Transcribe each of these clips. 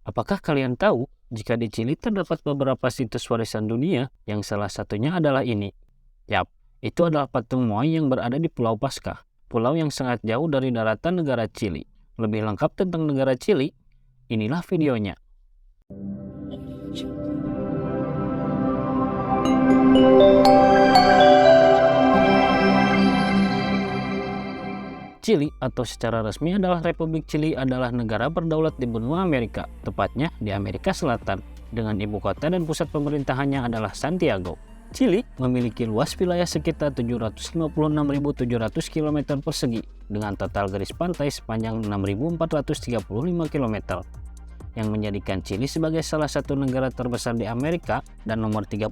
Apakah kalian tahu jika di Chili terdapat beberapa situs warisan dunia yang salah satunya adalah ini? Yap, itu adalah patung Moai yang berada di Pulau Pasca, pulau yang sangat jauh dari daratan negara Chili. Lebih lengkap tentang negara Chili, inilah videonya. Chili atau secara resmi adalah Republik Chili adalah negara berdaulat di benua Amerika, tepatnya di Amerika Selatan, dengan ibu kota dan pusat pemerintahannya adalah Santiago. Chili memiliki luas wilayah sekitar 756.700 km persegi dengan total garis pantai sepanjang 6.435 km, yang menjadikan Chili sebagai salah satu negara terbesar di Amerika dan nomor 38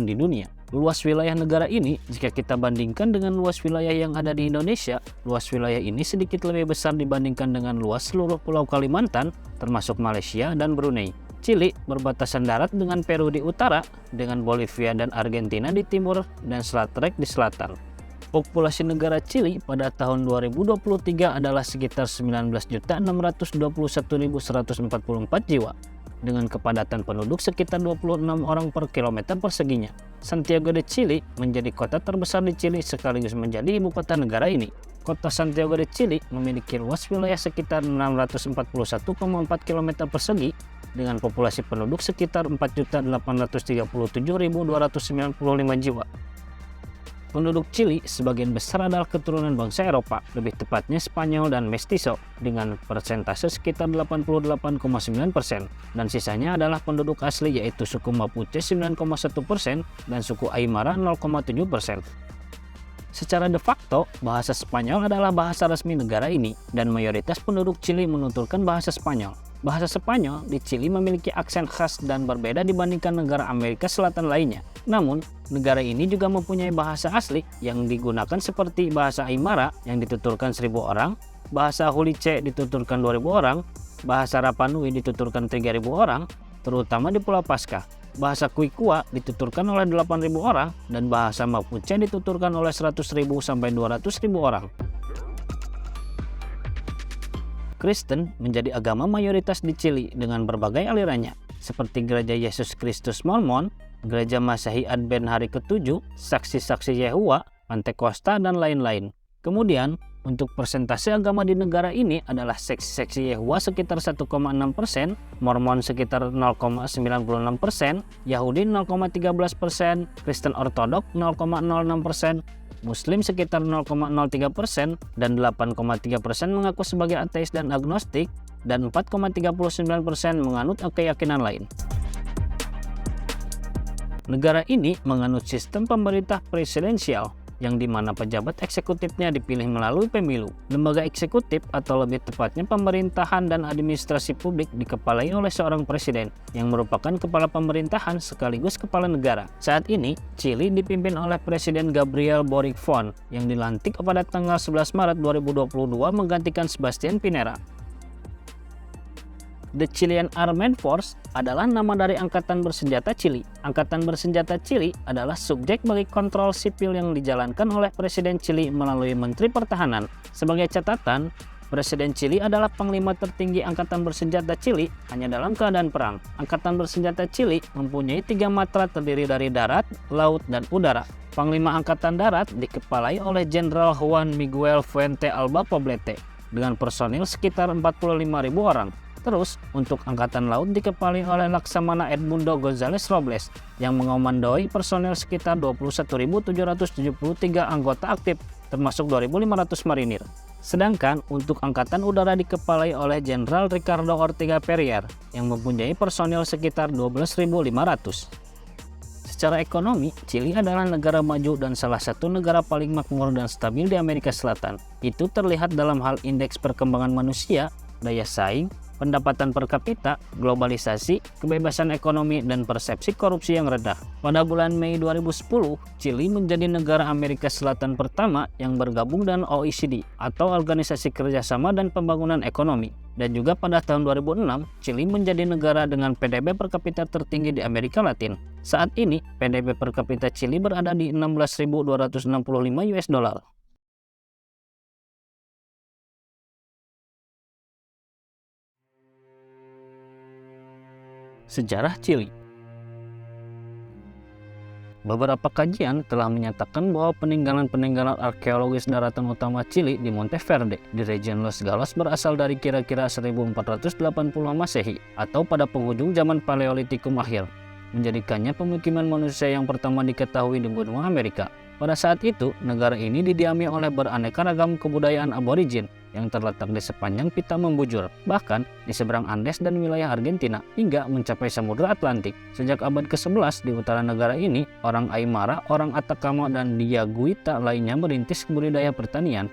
di dunia. Luas wilayah negara ini, jika kita bandingkan dengan luas wilayah yang ada di Indonesia, luas wilayah ini sedikit lebih besar dibandingkan dengan luas seluruh Pulau Kalimantan, termasuk Malaysia dan Brunei. Chili berbatasan darat dengan Peru di utara, dengan Bolivia dan Argentina di timur, dan Selat Rex di selatan. Populasi negara Chili pada tahun 2023 adalah sekitar 19.621.144 jiwa, dengan kepadatan penduduk sekitar 26 orang per kilometer perseginya. Santiago de Chili menjadi kota terbesar di Chili sekaligus menjadi ibu kota negara ini. Kota Santiago de Chili memiliki luas wilayah sekitar 641,4 km persegi dengan populasi penduduk sekitar 4.837.295 jiwa. Penduduk Chili sebagian besar adalah keturunan bangsa Eropa, lebih tepatnya Spanyol dan Mestizo, dengan persentase sekitar 88,9%, dan sisanya adalah penduduk asli yaitu suku Mapuche 9,1% dan suku Aymara 0,7%. Secara de facto, bahasa Spanyol adalah bahasa resmi negara ini, dan mayoritas penduduk Chili menuturkan bahasa Spanyol. Bahasa Spanyol di Chili memiliki aksen khas dan berbeda dibandingkan negara Amerika Selatan lainnya. Namun, negara ini juga mempunyai bahasa asli yang digunakan seperti bahasa Aymara yang dituturkan 1.000 orang, bahasa Hulice dituturkan 2.000 orang, bahasa Rapa Nui dituturkan 3.000 orang, terutama di Pulau Pasca. Bahasa Quechua dituturkan oleh 8.000 orang, dan bahasa Mapuche dituturkan oleh 100.000 sampai 200.000 orang. Kristen menjadi agama mayoritas di Chili dengan berbagai alirannya, seperti Gereja Yesus Kristus Mormon, Gereja Masehi Advent Hari Ke-7, Saksi-Saksi Yehova, Pantekosta, dan lain-lain. Kemudian, untuk persentase agama di negara ini adalah Saksi-Saksi Yehova sekitar 1,6%, Mormon sekitar 0,96%, Yahudi 0,13%, Kristen Ortodok 0,06%, Muslim sekitar 0,03%, dan 8,3% mengaku sebagai ateis dan agnostik, dan 4,39% menganut keyakinan lain. Negara ini menganut sistem pemerintah presidensial, yang dimana pejabat eksekutifnya dipilih melalui pemilu. Lembaga eksekutif atau lebih tepatnya pemerintahan dan administrasi publik dikepalai oleh seorang presiden yang merupakan kepala pemerintahan sekaligus kepala negara. Saat ini, Chili dipimpin oleh Presiden Gabriel Boric Font yang dilantik pada tanggal 11 Maret 2022 menggantikan Sebastián Pinera. The Chilean Armed Force adalah nama dari Angkatan Bersenjata Chili. Angkatan Bersenjata Chili adalah subjek bagi kontrol sipil yang dijalankan oleh Presiden Chili melalui Menteri Pertahanan. Sebagai catatan, Presiden Chili adalah panglima tertinggi Angkatan Bersenjata Chili hanya dalam keadaan perang. Angkatan Bersenjata Chili mempunyai 3 matra terdiri dari darat, laut, dan udara. Panglima Angkatan Darat dikepalai oleh Jenderal Juan Miguel Fuente Alba Poblete dengan personil sekitar 45.000 orang. Terus, untuk Angkatan Laut dikepalai oleh Laksamana Edmundo González Robles yang mengomandoi personel sekitar 21.773 anggota aktif, termasuk 2.500 marinir. Sedangkan untuk Angkatan Udara dikepalai oleh Jenderal Ricardo Ortega Pereira yang mempunyai personel sekitar 12.500. Secara ekonomi, Chili adalah negara maju dan salah satu negara paling makmur dan stabil di Amerika Selatan. Itu terlihat dalam hal indeks perkembangan manusia, daya saing, pendapatan per kapita, globalisasi, kebebasan ekonomi, dan persepsi korupsi yang rendah. Pada bulan Mei 2010, Chili menjadi negara Amerika Selatan pertama yang bergabung dengan OECD atau Organisasi Kerjasama dan Pembangunan Ekonomi. Dan juga pada tahun 2006, Chili menjadi negara dengan PDB per kapita tertinggi di Amerika Latin. Saat ini, PDB per kapita Chili berada di 16.265 US dollar. Sejarah Chili. Beberapa kajian telah menyatakan bahwa peninggalan-peninggalan arkeologis daratan utama Chili di Monteverde di region Los Galos berasal dari kira-kira 1480 Masehi atau pada penghujung zaman Paleolitikum akhir, menjadikannya pemukiman manusia yang pertama diketahui di benua Amerika. Pada saat itu, negara ini didiami oleh beraneka ragam kebudayaan aborigin yang terletak di sepanjang pita membujur, bahkan di seberang Andes dan wilayah Argentina, hingga mencapai Samudra Atlantik. Sejak abad ke-11 di utara negara ini, orang Aymara, orang Atacama, dan Diaguita lainnya merintis budidaya pertanian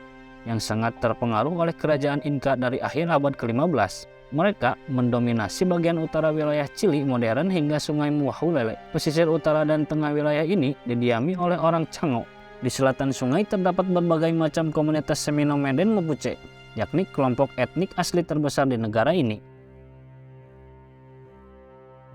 yang sangat terpengaruh oleh kerajaan Inca dari akhir abad ke-15. Mereka mendominasi bagian utara wilayah Chili modern hingga sungai Muahulele. Pesisir utara dan tengah wilayah ini didiami oleh orang Chango. Di selatan sungai terdapat berbagai macam komunitas Seminomen Mapuche, yakni kelompok etnik asli terbesar di negara ini.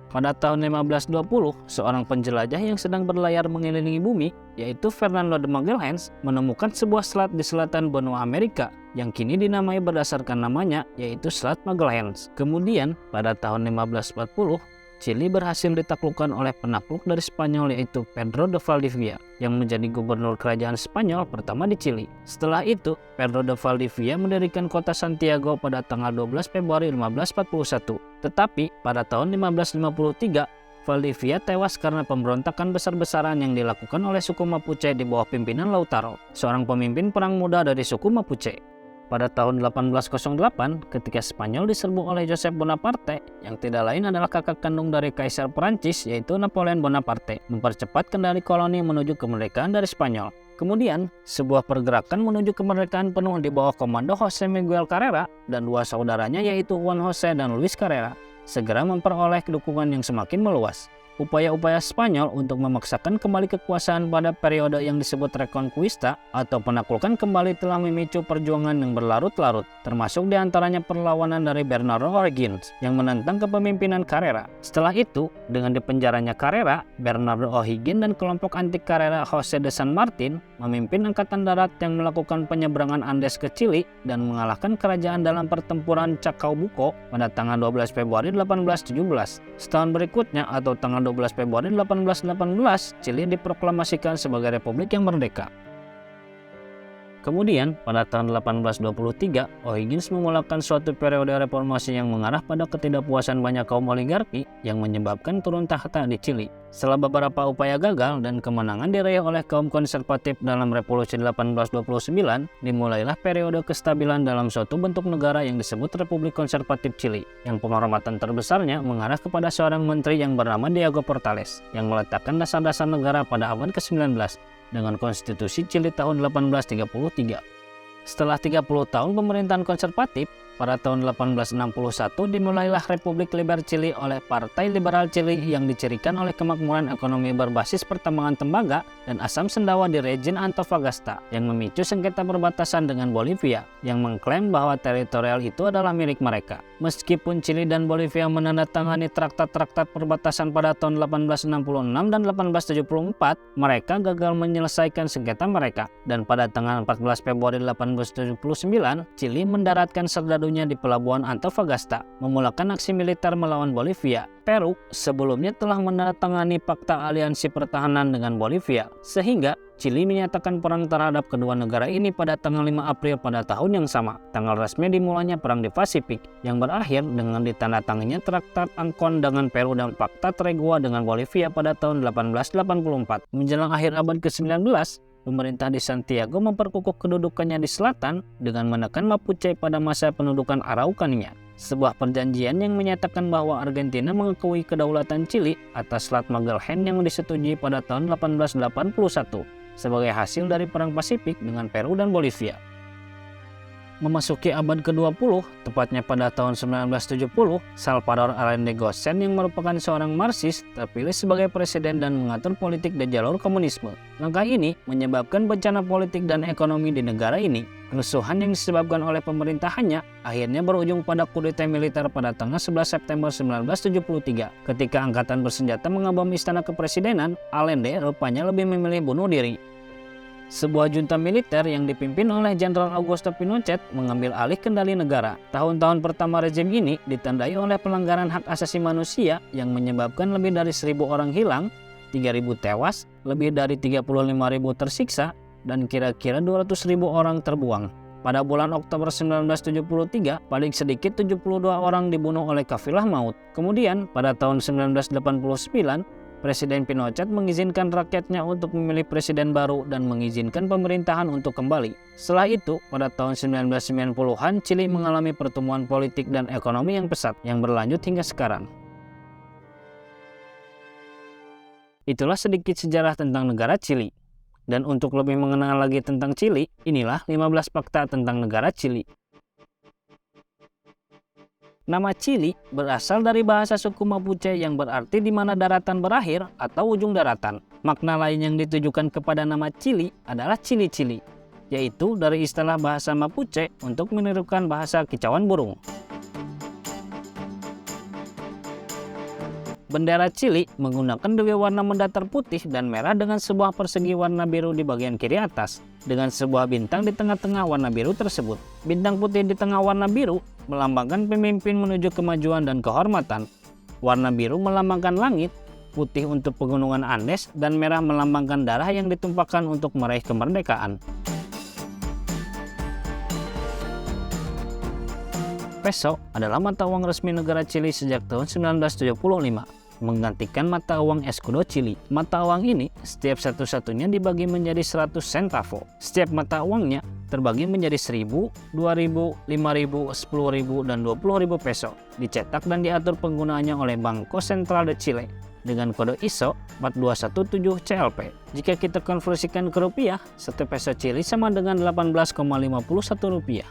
Pada tahun 1520, seorang penjelajah yang sedang berlayar mengelilingi bumi, yaitu Fernando de Magalhães, menemukan sebuah selat di selatan benua Amerika yang kini dinamai berdasarkan namanya, yaitu Selat Magalhães. Kemudian, pada tahun 1540, Chili berhasil ditaklukkan oleh penakluk dari Spanyol, yaitu Pedro de Valdivia, yang menjadi gubernur kerajaan Spanyol pertama di Chili. Setelah itu, Pedro de Valdivia mendirikan kota Santiago pada tanggal 12 Februari 1541. Tetapi, pada tahun 1553, Valdivia tewas karena pemberontakan besar-besaran yang dilakukan oleh suku Mapuche di bawah pimpinan Lautaro, seorang pemimpin perang muda dari suku Mapuche. Pada tahun 1808, ketika Spanyol diserbu oleh Joseph Bonaparte, yang tidak lain adalah kakak kandung dari Kaisar Perancis, yaitu Napoleon Bonaparte, mempercepat kendali koloni menuju kemerdekaan dari Spanyol. Kemudian, sebuah pergerakan menuju kemerdekaan penuh di bawah komando Jose Miguel Carrera dan dua saudaranya, yaitu Juan José dan Luis Carrera, segera memperoleh dukungan yang semakin meluas. Upaya-upaya Spanyol untuk memaksakan kembali kekuasaan pada periode yang disebut Reconquista atau penaklukan kembali telah memicu perjuangan yang berlarut-larut, termasuk diantaranya perlawanan dari Bernardo O'Higgins yang menentang kepemimpinan Carrera. Setelah itu, dengan dipenjaranya Carrera, Bernardo O'Higgins dan kelompok anti Carrera José de San Martin memimpin angkatan darat yang melakukan penyeberangan Andes ke Chili dan mengalahkan kerajaan dalam pertempuran Chacabuco pada tanggal 12 Februari 1817. Setahun berikutnya atau tanggal 12 Februari 1818, Chili diproklamasikan sebagai republik yang merdeka. Kemudian, pada tahun 1823, O'Higgins memulakan suatu periode reformasi yang mengarah pada ketidakpuasan banyak kaum oligarki yang menyebabkan turun tahta di Chili. Setelah beberapa upaya gagal dan kemenangan diraih oleh kaum konservatif dalam Revolusi 1829, dimulailah periode kestabilan dalam suatu bentuk negara yang disebut Republik Konservatif Chili, yang penghormatan terbesarnya mengarah kepada seorang menteri yang bernama Diego Portales, yang meletakkan dasar-dasar negara pada abad ke-19 dengan konstitusi Chili tahun 1833. Setelah 30 tahun pemerintahan konservatif, pada tahun 1861 dimulailah Republik Liberal Chili oleh Partai Liberal Chili yang dicirikan oleh kemakmuran ekonomi berbasis pertambangan tembaga dan asam sendawa di region Antofagasta yang memicu sengketa perbatasan dengan Bolivia yang mengklaim bahwa teritorial itu adalah milik mereka. Meskipun Chili dan Bolivia menandatangani traktat-traktat perbatasan pada tahun 1866 dan 1874, mereka gagal menyelesaikan sengketa mereka, dan pada tanggal 14 Februari 1879, Chili mendaratkan serdadunya di pelabuhan Antofagasta, memulakan aksi militer melawan Bolivia. Peru sebelumnya telah menandatangani Fakta Aliansi Pertahanan dengan Bolivia, sehingga Chili menyatakan perang terhadap kedua negara ini pada tanggal 5 April pada tahun yang sama. Tanggal resmi dimulainya perang di Pasifik, yang berakhir dengan ditandatanganinya Traktat Ancon dengan Peru dan Fakta Tregua dengan Bolivia pada tahun 1884. Menjelang akhir abad ke-19, pemerintah di Santiago memperkukuh kedudukannya di selatan dengan menekan Mapuche pada masa pendudukan Araucania. Sebuah perjanjian yang menyatakan bahwa Argentina mengakui kedaulatan Chili atas Selat Magellan yang disetujui pada tahun 1881 sebagai hasil dari Perang Pasifik dengan Peru dan Bolivia. Memasuki abad ke-20, tepatnya pada tahun 1970, Salvador Allende Gosen yang merupakan seorang Marxis terpilih sebagai presiden dan mengatur politik di jalur komunisme. Langkah ini menyebabkan bencana politik dan ekonomi di negara ini. Kerusuhan yang disebabkan oleh pemerintahannya akhirnya berujung pada kudeta militer pada tanggal 11 September 1973. Ketika angkatan bersenjata mengebom istana kepresidenan, Allende rupanya lebih memilih bunuh diri. Sebuah junta militer yang dipimpin oleh Jenderal Augusto Pinochet mengambil alih kendali negara. Tahun-tahun pertama rezim ini ditandai oleh pelanggaran hak asasi manusia yang menyebabkan lebih dari 1.000 orang hilang, 3.000 tewas, lebih dari 35.000 tersiksa, dan kira-kira 200.000 orang terbuang. Pada bulan Oktober 1973, paling sedikit 72 orang dibunuh oleh kafilah maut. Kemudian, pada tahun 1989, Presiden Pinochet mengizinkan rakyatnya untuk memilih presiden baru dan mengizinkan pemerintahan untuk kembali. Setelah itu, pada tahun 1990-an, Chili mengalami pertumbuhan politik dan ekonomi yang pesat yang berlanjut hingga sekarang. Itulah sedikit sejarah tentang negara Chili. Dan untuk lebih mengenal lagi tentang Chili, inilah 15 fakta tentang negara Chili. Nama Chili berasal dari bahasa suku Mapuche yang berarti di mana daratan berakhir atau ujung daratan. Makna lain yang ditujukan kepada nama Chili adalah cili-cili, yaitu dari istilah bahasa Mapuche untuk menirukan bahasa kicauan burung. Bendera Chili menggunakan dua warna mendatar putih dan merah dengan sebuah persegi warna biru di bagian kiri atas, dengan sebuah bintang di tengah-tengah warna biru tersebut. Bintang putih di tengah warna biru melambangkan pemimpin menuju kemajuan dan kehormatan. Warna biru melambangkan langit, putih untuk pegunungan Andes, dan merah melambangkan darah yang ditumpahkan untuk meraih kemerdekaan. Peso adalah mata uang resmi negara Chili sejak tahun 1975, menggantikan mata uang escudo Chili. Mata uang ini setiap satu-satunya dibagi menjadi 100 centavo. Setiap mata uangnya terbagi menjadi 1.000, 2.000, 5.000, 10.000, dan 20.000 peso. Dicetak dan diatur penggunaannya oleh Banco Central de Chile dengan kode ISO 4217 CLP. Jika kita konversikan ke rupiah, 1 peso Chili sama dengan 18,51 rupiah.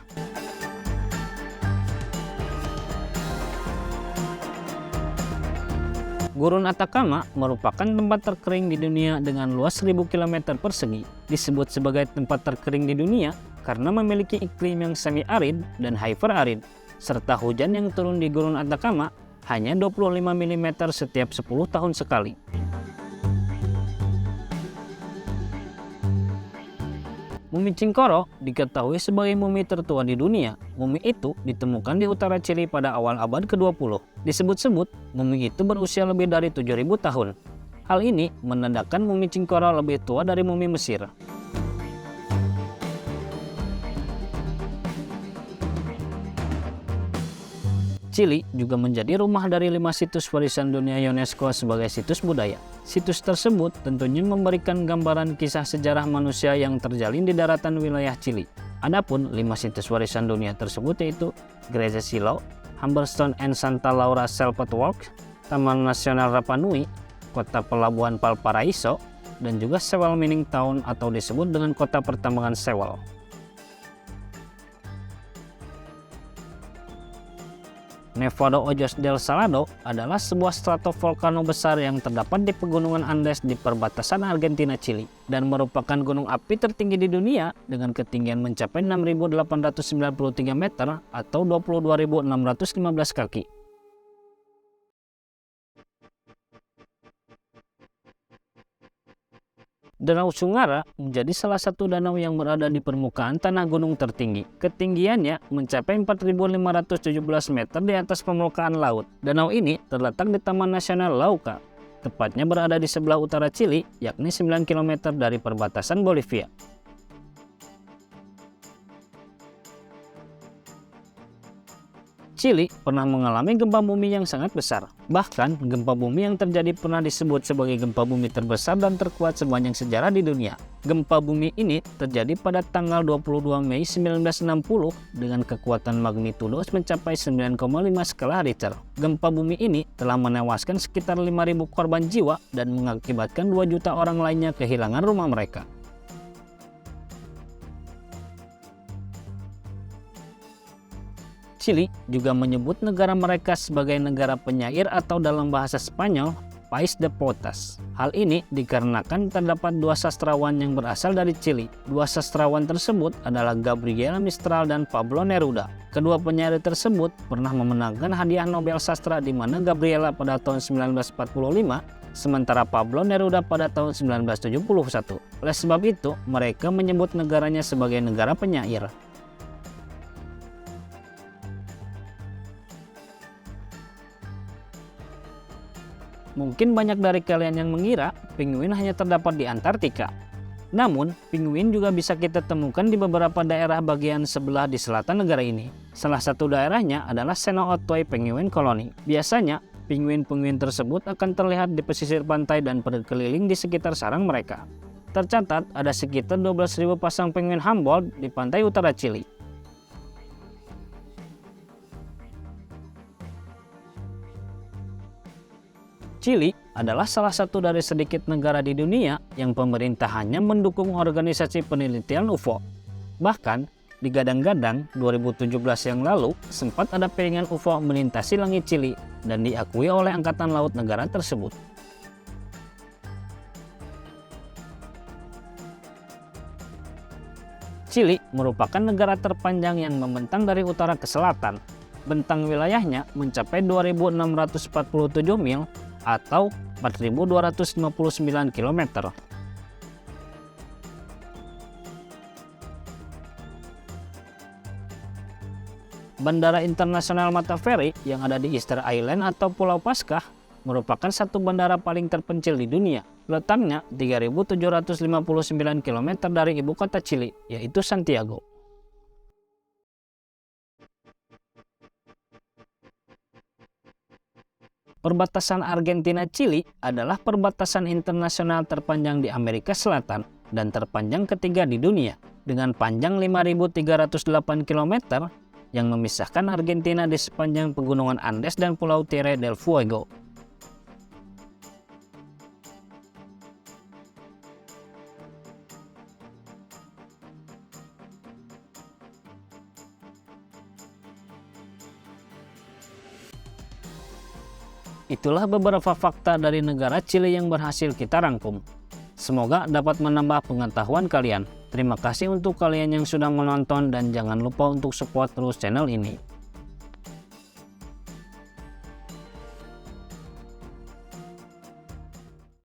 Gurun Atacama merupakan tempat terkering di dunia dengan luas 1.000 km persegi. Disebut sebagai tempat terkering di dunia karena memiliki iklim yang semi-arid dan hyper-arid, serta hujan yang turun di Gurun Atacama hanya 25 mm setiap 10 tahun sekali. Mumi Cingkoro diketahui sebagai mumi tertua di dunia. Mumi itu ditemukan di utara Chili pada awal abad ke-20. Disebut-sebut, mumi itu berusia lebih dari 7.000 tahun. Hal ini menandakan mumi Cingkoro lebih tua dari mumi Mesir. Chili juga menjadi rumah dari 5 situs warisan dunia UNESCO sebagai situs budaya. Situs tersebut tentunya memberikan gambaran kisah sejarah manusia yang terjalin di daratan wilayah Chili. Adapun 5 situs warisan dunia tersebut yaitu Gereja Silo, Humberstone and Santa Laura Sheltered Walk, Taman Nasional Rapa Nui, Kota Pelabuhan Valparaiso, dan juga Sewell Mining Town atau disebut dengan Kota Pertambangan Sewell. Nevado Ojos del Salado adalah sebuah stratovolcano besar yang terdapat di pegunungan Andes di perbatasan Argentina-Chili dan merupakan gunung api tertinggi di dunia dengan ketinggian mencapai 6.893 meter atau 22.615 kaki. Danau Sungara menjadi salah satu danau yang berada di permukaan tanah gunung tertinggi. Ketinggiannya mencapai 4.517 meter di atas permukaan laut. Danau ini terletak di Taman Nasional Lauca, tepatnya berada di sebelah utara Chili, yakni 9 km dari perbatasan Bolivia. Chili pernah mengalami gempa bumi yang sangat besar. Bahkan, gempa bumi yang terjadi pernah disebut sebagai gempa bumi terbesar dan terkuat sepanjang sejarah di dunia. Gempa bumi ini terjadi pada tanggal 22 Mei 1960 dengan kekuatan magnitudo mencapai 9,5 skala Richter. Gempa bumi ini telah menewaskan sekitar 5.000 korban jiwa dan mengakibatkan 2 juta orang lainnya kehilangan rumah mereka. Chili juga menyebut negara mereka sebagai negara penyair atau dalam bahasa Spanyol, País de Potas. Hal ini dikarenakan terdapat dua sastrawan yang berasal dari Chili. Dua sastrawan tersebut adalah Gabriela Mistral dan Pablo Neruda. Kedua penyair tersebut pernah memenangkan hadiah Nobel Sastra, di mana Gabriela pada tahun 1945, sementara Pablo Neruda pada tahun 1971. Oleh sebab itu, mereka menyebut negaranya sebagai negara penyair. Mungkin banyak dari kalian yang mengira penguin hanya terdapat di Antartika. Namun, penguin juga bisa kita temukan di beberapa daerah bagian sebelah di selatan negara ini. Salah satu daerahnya adalah Seno Otway Penguin Colony. Biasanya, penguin-penguin tersebut akan terlihat di pesisir pantai dan berkeliling di sekitar sarang mereka. Tercatat ada sekitar 12.000 pasang penguin Humboldt di pantai utara Chili. Chili adalah salah satu dari sedikit negara di dunia yang pemerintahannya mendukung organisasi penelitian UFO. Bahkan, digadang-gadang 2017 yang lalu sempat ada piringan UFO melintasi langit Chili dan diakui oleh Angkatan Laut negara tersebut. Chili merupakan negara terpanjang yang membentang dari utara ke selatan. Bentang wilayahnya mencapai 2.647 mil atau 4.259 km. Bandara Internasional Mataveri yang ada di Easter Island atau Pulau Paskah merupakan satu bandara paling terpencil di dunia. Letaknya 3.759 km dari ibu kota Chili, yaitu Santiago. Perbatasan Argentina-Chili adalah perbatasan internasional terpanjang di Amerika Selatan dan terpanjang ketiga di dunia, dengan panjang 5.308 km yang memisahkan Argentina di sepanjang pegunungan Andes dan Pulau Tierra del Fuego. Itulah beberapa fakta dari negara Chili yang berhasil kita rangkum. Semoga dapat menambah pengetahuan kalian. Terima kasih untuk kalian yang sudah menonton dan jangan lupa untuk support terus channel ini.